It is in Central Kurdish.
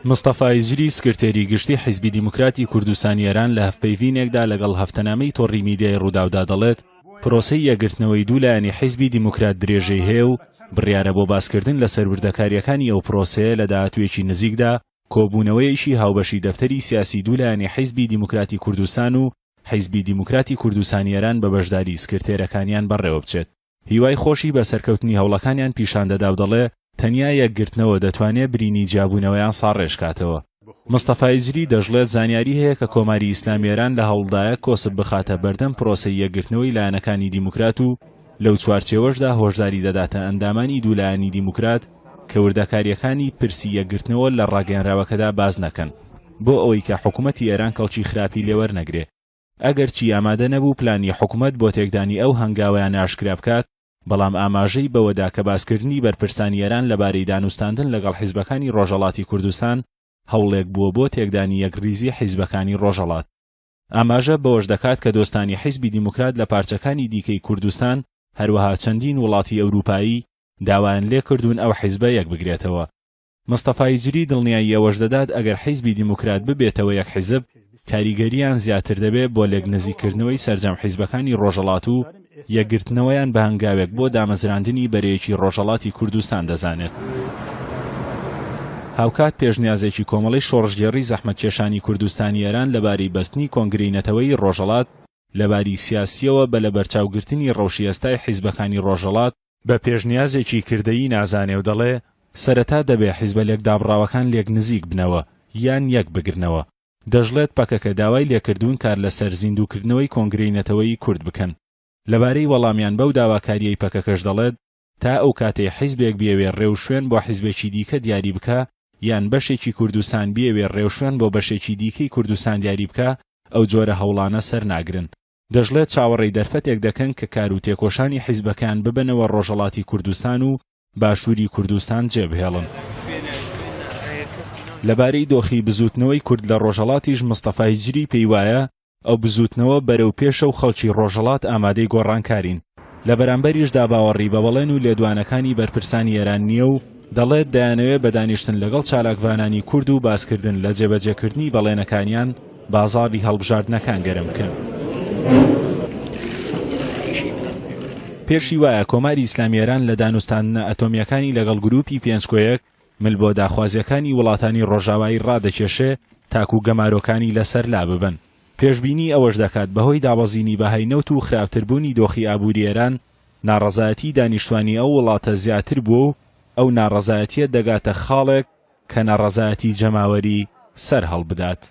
مستەفای زری سکرتێری گشتی حیزبی دیموکراتی کوردستان ئێران لە هەفتپەیوینێکدا لەگەڵ هەفتەنامەی تۆڕی میدیای ڕووداودا دەڵێت پرۆسەی یەکگرتنەوەی دوولایەنی حیزبی دیموکرات درێژەی هەیە و بڕیارە بۆ باسکردن لە سەربردەکاریەکانی ئەو پرۆسەیە لە داهاتوێکی نزیکدا کۆبوونەوەیەکی هاوبەشی دەفتەری سیاسی دوولایەنی حیزبی دیموکراتی کوردستان و حیزبی دیموکراتی کوردستان ئێران بە بەشداری سکرتێرەکانیان بەڕێوە بچێت. هیوای خۆشی بە سەرکەوتنی هەوڵەکانیان پیشان دەدا و دەڵێ تەنیا یەکگرتنەوە دەتوانێت برینی جیابوونەوەیان ساڕێژکاتەوە. مستەفای زری دەژڵێت زانیاری هەیە کە کۆماری ئیسلامی ئێران لە هەوڵدایە کۆسب بخاتە بەردەم پرۆسەی یەکگرتنەوەی لایەنەکانی دیموکرات و لەو چوارچێوەشدا هۆشداری دەداتە ئەندامانی دوولایەنی دیموکرات کە وردەکاریەکانی پرسی یەکگرتنەوە لە ڕاگەیەنراوەکەدا باز نەکەن بۆ ئەوەی کە حکوومەتی ئێران کەڵکی خراپی لێوەرنەگرێ. ئەگەر چی ئامادە نەبوو پلانی حکوومەت بۆ تێکدانی ئەو هەنگاویان ئاشکرا بکات، بەڵام ئاماژەی بەوەدا کە باسکردنی بەرپرسانی ئێران لەبارەی دانوستاندن لەگەڵ حیزبەکانی ڕۆژهەڵاتی کوردستان هەوڵێک بووە بۆ تێکدانی یەکریزی حیزبەکانی ڕۆژهەڵات. ئاماژە بەوەش دەکات کە دۆستانی حیزبی دیموکرات لە پارچەکانی دیکەی کوردستان هەروەها چەندین وڵاتی ئەوروپایی داوایان لێ کردوون ئەو حیزبە یەک بگرێتەوە. مستەفای زری دڵنیایی ئەوەش دەدات ئەگەر حیزبی دیموکرات ببێتەوە یەک حیزب، کاریگەریان زیاتر دەبێت بۆ لێک نزیکردنەوەی سەرجەم حیزبەکانی ڕۆژهەڵات و یەکگرتنەوەیان بە هەنگاوێک بۆ دامەزراندنی بەرەیەکی ڕۆژهەڵاتی کوردستان دەزانێت. هاوکات پێشنیازێکی کۆمەڵی شۆڕژگێڕی زەحمەتکێشانی کوردستانی ئێران لەبارەی بەستنی کۆنگرەی نەتەوەی ڕۆژهەڵات لەباری سیاسیەوە بە لە بەرچاوگرتنی ڕەوشی ئێستای حیزبەکانی ڕۆژهەڵات بە پێشنیازێکی کردەیی نازانێ و دەڵێ سەرەتا دەبێ حیزبە لێکدابڕاوەکان لێک نزیک بنەوە یان یەک بگرنەوە. دەژڵێت پەکەکە داوای لێکردوون کار لەسەر زیندووکردنەوەی کۆنگرەی نەتەوەی کورد بکەن. لەبارەی وەڵامیان بەو داواکاریەی پەکەکەش دەڵێت تا ئەو کاتەی حیزبێک بێوێ ڕێوشوێن بۆ حیزبێکی دیکە دیاری بکە یان بەشێکی کوردستان بێوێ ڕێوشوێن بۆ بەشێکی دیکەی کوردستان دیاری بکە، ئەو جۆرە هەوڵانە سەر ناگرن. دەژڵێت چاوەڕێی دەرفەتێک دەکەن کە کار و تێکۆشانی حیزبەکان ببنەوە ڕۆژهەڵاتی کوردستان و باشووری کوردستان جێبهێڵن. لەبارەی دۆخی بزوتنەوەی کورد لە ڕۆژهەڵاتیش مستەفای زری پێی وایە ئەو بزوتنەوە بەرەو پێشە و خەڵکی ڕۆژهەڵات ئامادەی گۆڕانکارین. لە بەرامبەریشدا باوەڕی بە بەڵێن و لێدوانەکانی بەرپرسانی ئێران نییە و دەڵێت دەیانەوێت بە دانیشتن لەگەڵ چالاکوانانی کورد و باسکردن لە جێبەجێکردنی بەڵێنەکانیان بازاڕی هەڵبژاردنەکان گەرم بکەن. پێشی وایە کۆماری ئیسلامی ئێران لە دانوستانە ئەتۆمیەکانی لەگەڵ گروپی پێنجکۆیەک مل بۆ داخوازیەکانی وڵاتانی ڕۆژاوایی ڕادەکێشێ تاکو گەمارۆکانی لەسەر لا ببن. پێشبینی ئەوەش دەکات بەهۆی دابەزینی بەهای نەوت و خراپتربوونی دۆخی ئابووری ئێران ناڕەزایەتی دانیشتوانی ئەو وڵاتە زیاتر بووە و ئەو ناڕەزایەتیە دەگاتە خاڵێک کە ناڕەزایەتی جەماوەری سەر هەڵبدات.